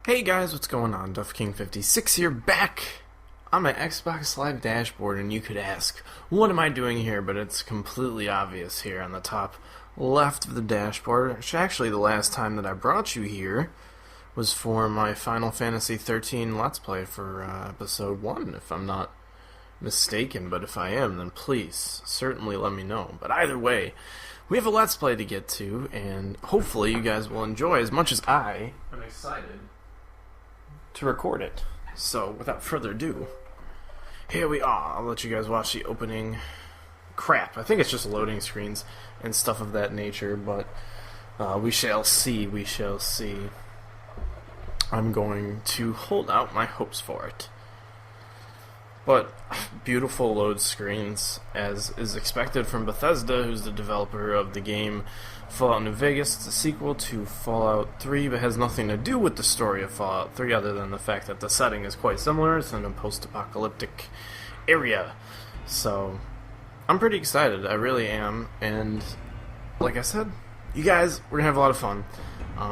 Hey guys, what's going on? DuffKing56 here, back on my Xbox Live dashboard, and you could ask, what am I doing here? But it's completely obvious here on the top left of the dashboard. Actually, the last time that I brought you here was for my Final Fantasy XIII Let's Play for Episode 1, if I'm not mistaken. But if I am, then please, certainly let me know. But either way, we have a Let's Play to get to, and hopefully you guys will enjoy as much as I am excited to record it. So, without further ado, here we are. I'll let you guys watch the opening. Crap, I think it's just loading screens and stuff of that nature, but we shall see, we shall see. I'm going to hold out my hopes for it. But, beautiful load screens, as is expected from Bethesda, who's the developer of the game Fallout New Vegas. It's a sequel to Fallout 3, but has nothing to do with the story of Fallout 3 other than the fact that the setting is quite similar. It's in a post-apocalyptic area. So, I'm pretty excited. I really am. And, like I said, you guys, we're going to have a lot of fun.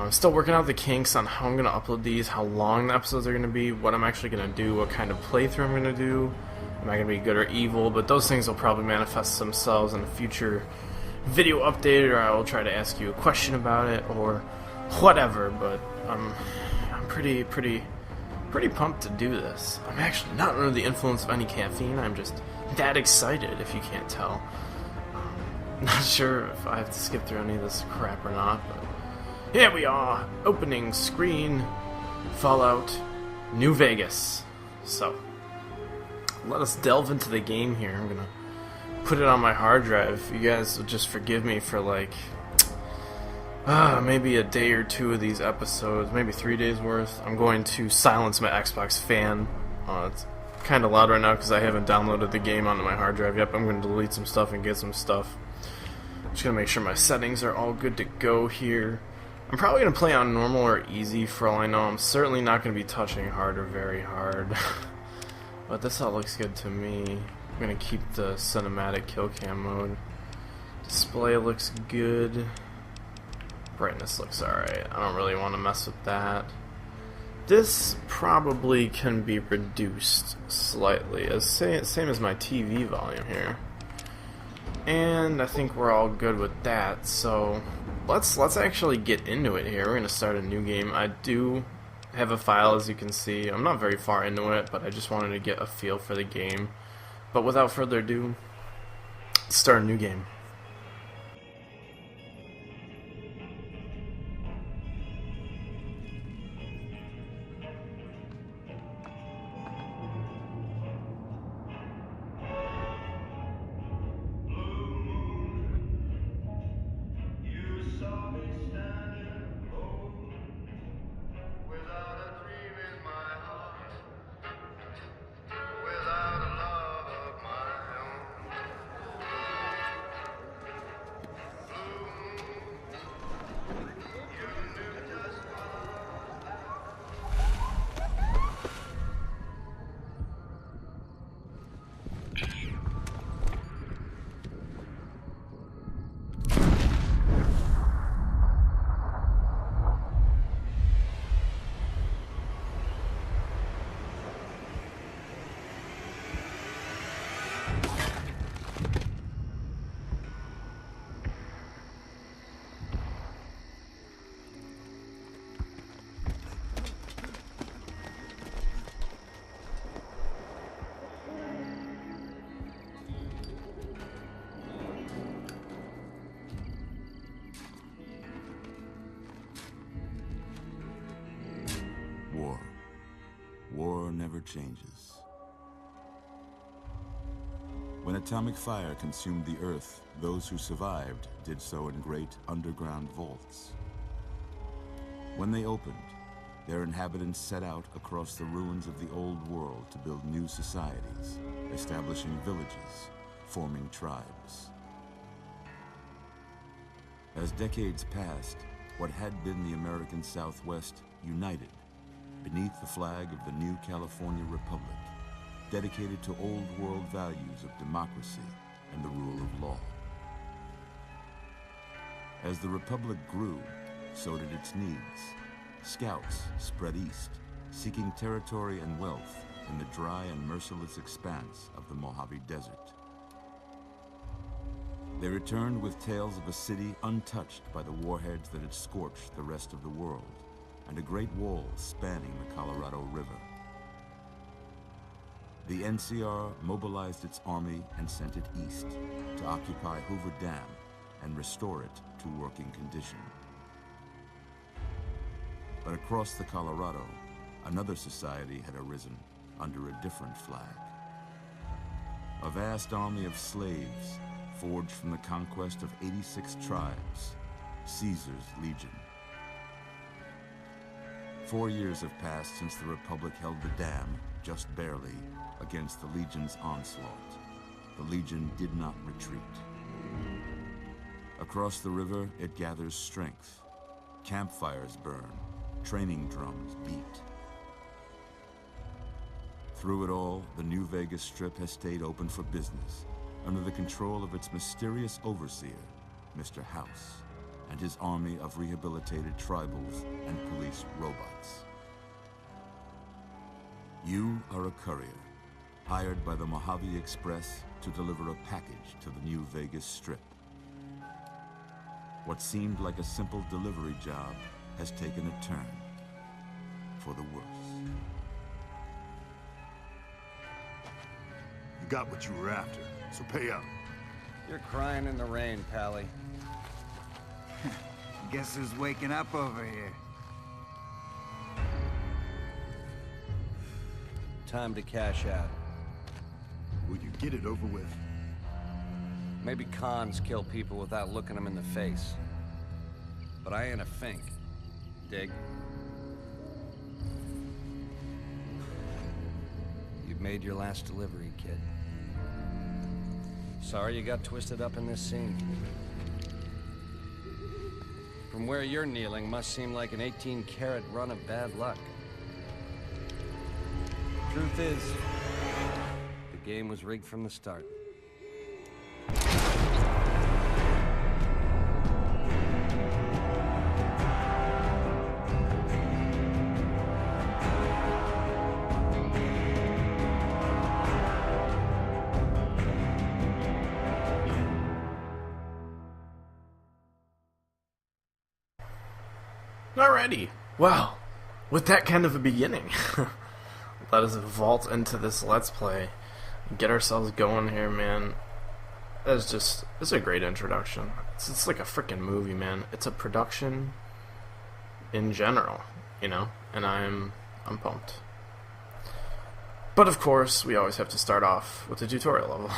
Still working out the kinks on how I'm going to upload these, how long the episodes are going to be, what I'm actually going to do, what kind of playthrough I'm going to do. Am I going to be good or evil? But those things will probably manifest themselves in a future video update, or I will try to ask you a question about it, or whatever. But I'm pretty pumped to do this. I'm actually not under the influence of any caffeine. I'm just that excited, if you can't tell. Not sure if I have to skip through any of this crap or not, but here we are, opening screen, Fallout New Vegas. So, let us delve into the game here. I'm gonna put it on my hard drive. You guys will just forgive me for like, maybe a day or two of these episodes, maybe 3 days worth. I'm going to silence my Xbox fan. It's kind of loud right now because I haven't downloaded the game onto my hard drive yet. I'm going to delete some stuff and get some stuff. Just gonna make sure my settings are all good to go here. I'm probably going to play on normal or easy for all I know. I'm certainly not going to be touching hard or very hard. But this all looks good to me. I'm going to keep the cinematic kill cam mode. Display looks good. Brightness looks alright. I don't really want to mess with that. This probably can be reduced slightly, same as my TV volume here. And I think we're all good with that, so let's actually get into it here. We're going to start a new game. I do have a file, as you can see. I'm not very far into it, but I just wanted to get a feel for the game. But without further ado, let's start a new game. War never changes. When atomic fire consumed the Earth, those who survived did so in great underground vaults. When they opened, their inhabitants set out across the ruins of the old world to build new societies, establishing villages, forming tribes. As decades passed, what had been the American Southwest united beneath the flag of the new California Republic, dedicated to old world values of democracy and the rule of law. As the Republic grew, so did its needs. scouts spread east, seeking territory and wealth in the dry and merciless expanse of the Mojave Desert. They returned with tales of a city untouched by the warheads that had scorched the rest of the world, and a great wall spanning the Colorado River. The NCR mobilized its army and sent it east to occupy Hoover Dam and restore it to working condition. But across the Colorado, another society had arisen under a different flag. A vast army of slaves forged from the conquest of 86 tribes, Caesar's Legion. 4 years have passed since the Republic held the dam, just barely, against the Legion's onslaught. The Legion did not retreat. Across the river, it gathers strength. Campfires burn, training drums beat. Through it all, the New Vegas Strip has stayed open for business, under the control of its mysterious overseer, Mr. House, and his army of rehabilitated tribals and police robots. You are a courier, hired by the Mojave Express to deliver a package to the New Vegas Strip. What seemed like a simple delivery job has taken a turn for the worse. You got what you were after, so pay up. You're crying in the rain, Pally. Guess who's waking up over here? Time to cash out. Will you get it over with? Maybe cons kill people without looking them in the face. But I ain't a fink. Dig? You've made your last delivery, kid. Sorry you got twisted up in this scene. From where you're kneeling must seem like an 18-carat run of bad luck. Truth is, the game was rigged from the start. Alrighty, well, with that kind of a beginning, let us vault into this Let's Play and get ourselves going here, man. It's a great introduction. It's like a freaking movie, man. It's a production in general, you know, and I'm pumped. But of course, we always have to start off with the tutorial level.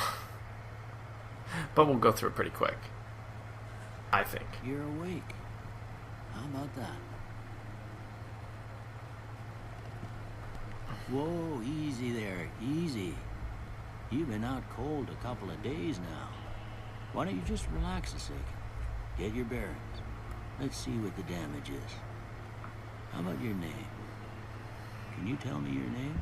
But we'll go through it pretty quick, I think. You're awake. How about that? Whoa, easy there, easy. You've been out cold a couple of days now. Why don't you just relax a second? Get your bearings. Let's see what the damage is. How about your name? Can you tell me your name?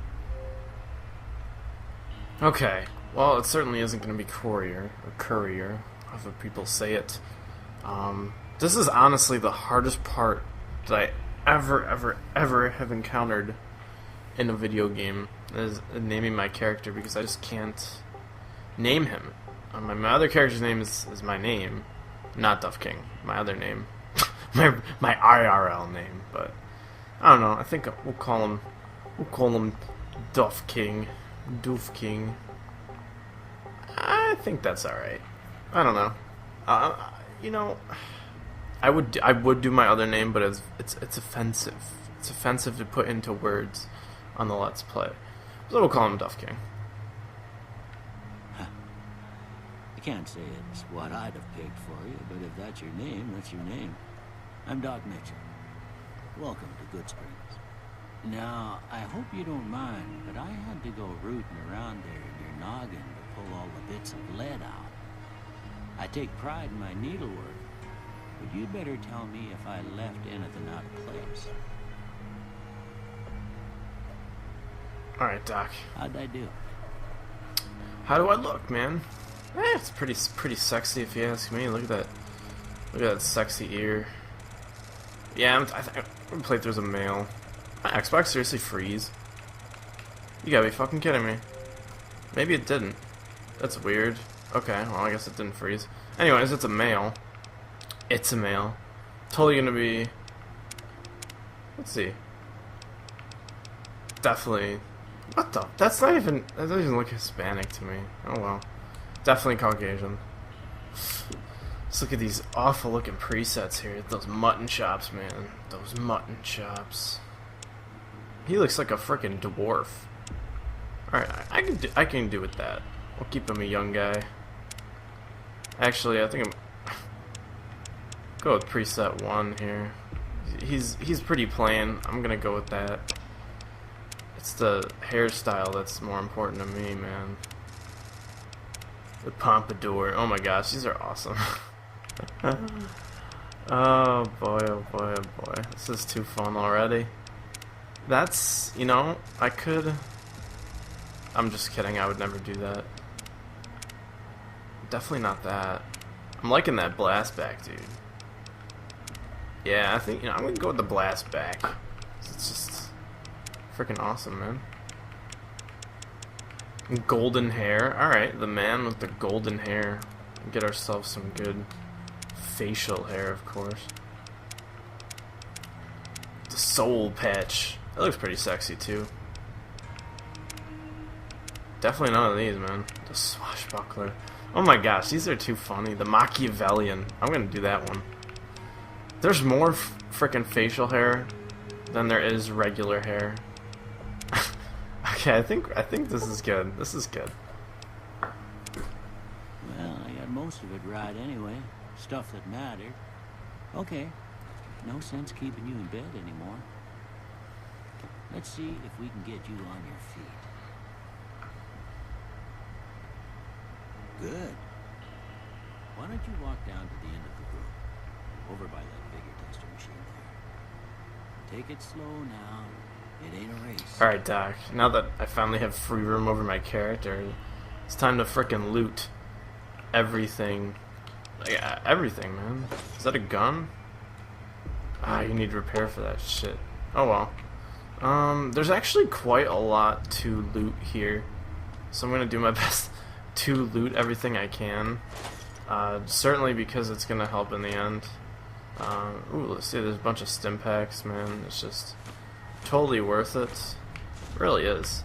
Okay, well, it certainly isn't going to be courier, or courier, however people say it. This is honestly the hardest part that I ever have encountered in a video game, is naming my character, because I just can't name him. My other character's name is my name, not Duff King. My other name, my IRL name, but I don't know. I think we'll call him Duff King, Doof King. I think that's all right. I don't know. You know, I would do my other name, but it's offensive. It's offensive to put into words on the Let's Play. So we'll call him Duff King. I can't say it's what I'd have picked for you, but if that's your name, that's your name. I'm Doc Mitchell. Welcome to Good Springs. Now, I hope you don't mind, but I had to go rooting around there in your noggin to pull all the bits of lead out. I take pride in my needlework, but you'd better tell me if I left anything out of place. Alright, Doc. How'd I do? How do I look, man? It's pretty sexy if you ask me. Look at that sexy ear. Yeah, playthrough's a male. My Xbox seriously freeze? You gotta be fucking kidding me. Maybe it didn't. That's weird. Okay, well I guess it didn't freeze. Anyways, it's a male. It's a male. Totally gonna be... Let's see. Definitely... What the? That's not even... That doesn't even look Hispanic to me. Oh well. Definitely Caucasian. Let's look at these awful looking presets here. Those mutton chops, man. Those mutton chops. He looks like a frickin' dwarf. Alright, I can do with that. We'll keep him a young guy. Actually, I think I'm... Go with preset 1 here. He's pretty plain. I'm gonna go with that. It's the hairstyle that's more important to me, man. The pompadour. Oh my gosh, these are awesome. Oh boy, oh boy, oh boy. This is too fun already. That's, you know, I could... I'm just kidding, I would never do that. Definitely not that. I'm liking that blast back, dude. Yeah, I think, you know, I'm gonna go with the blast back. It's just freaking awesome, man. Golden hair. Alright, the man with the golden hair. Get ourselves some good facial hair, of course. The soul patch. That looks pretty sexy, too. Definitely none of these, man. The swashbuckler. Oh my gosh, these are too funny. The Machiavellian. I'm gonna do that one. There's more frickin' facial hair than there is regular hair. Okay, I think this is good. This is good. Well, I got most of it right anyway. Stuff that mattered. Okay. No sense keeping you in bed anymore. Let's see if we can get you on your feet. Good. Why don't you walk down to the end of the room? Over by that bigger tester machine there. Take it slow now. It ain't a race. Alright, Doc. Now that I finally have free room over my character, it's time to frickin' loot everything. Yeah, everything, man. Is that a gun? Ah, you need repair for that shit. Oh well. There's actually quite a lot to loot here, so I'm gonna do my best to loot everything I can. Certainly because it's gonna help in the end. Ooh, let's see, there's a bunch of stim packs, man. It's just totally worth it. It really is.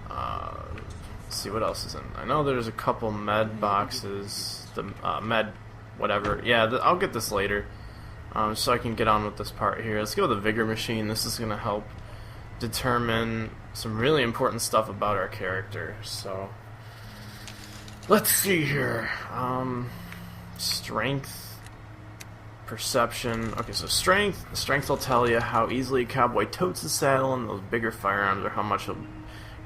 Let's see what else is in. I know there's a couple med boxes. The med whatever. Yeah, I'll get this later. So I can get on with this part here. Let's go with the vigor machine. This is gonna help determine some really important stuff about our character. So let's see here. Strength, perception. Okay, so strength. Strength will tell you how easily a cowboy totes the saddle, and those bigger firearms are how much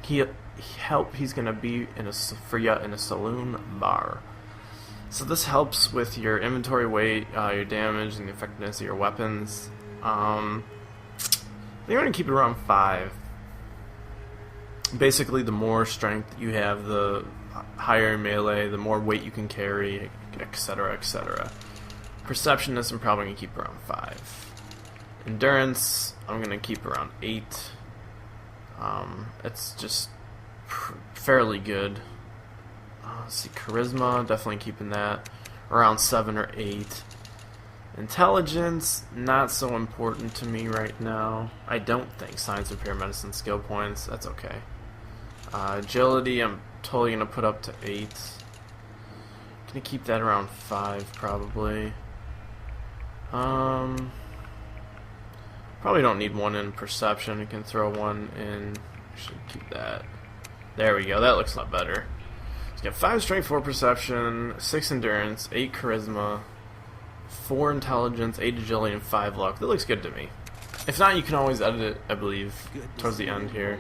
he's gonna be for you in a saloon bar. So this helps with your inventory weight, your damage, and the effectiveness of your weapons. They're gonna keep it around 5. Basically, the more strength you have, the higher melee, the more weight you can carry, etc., etc. Perception, this I'm probably going to keep around 5. Endurance, I'm going to keep around 8. It's just fairly good. Let's see, Charisma, definitely keeping that around 7 or 8. Intelligence, not so important to me right now. I don't think. Science, repair, medicine, skill points, that's okay. Agility, I'm totally going to put up to 8. Gonna keep that around 5 probably. Probably don't need one in perception. You can throw one in. Should keep that. There we go. That looks a lot better. So you got 5 strength, 4 perception, 6 endurance, 8 charisma, 4 intelligence, 8 agility, and 5 luck. That looks good to me. If not, you can always edit it, I believe, towards the end here.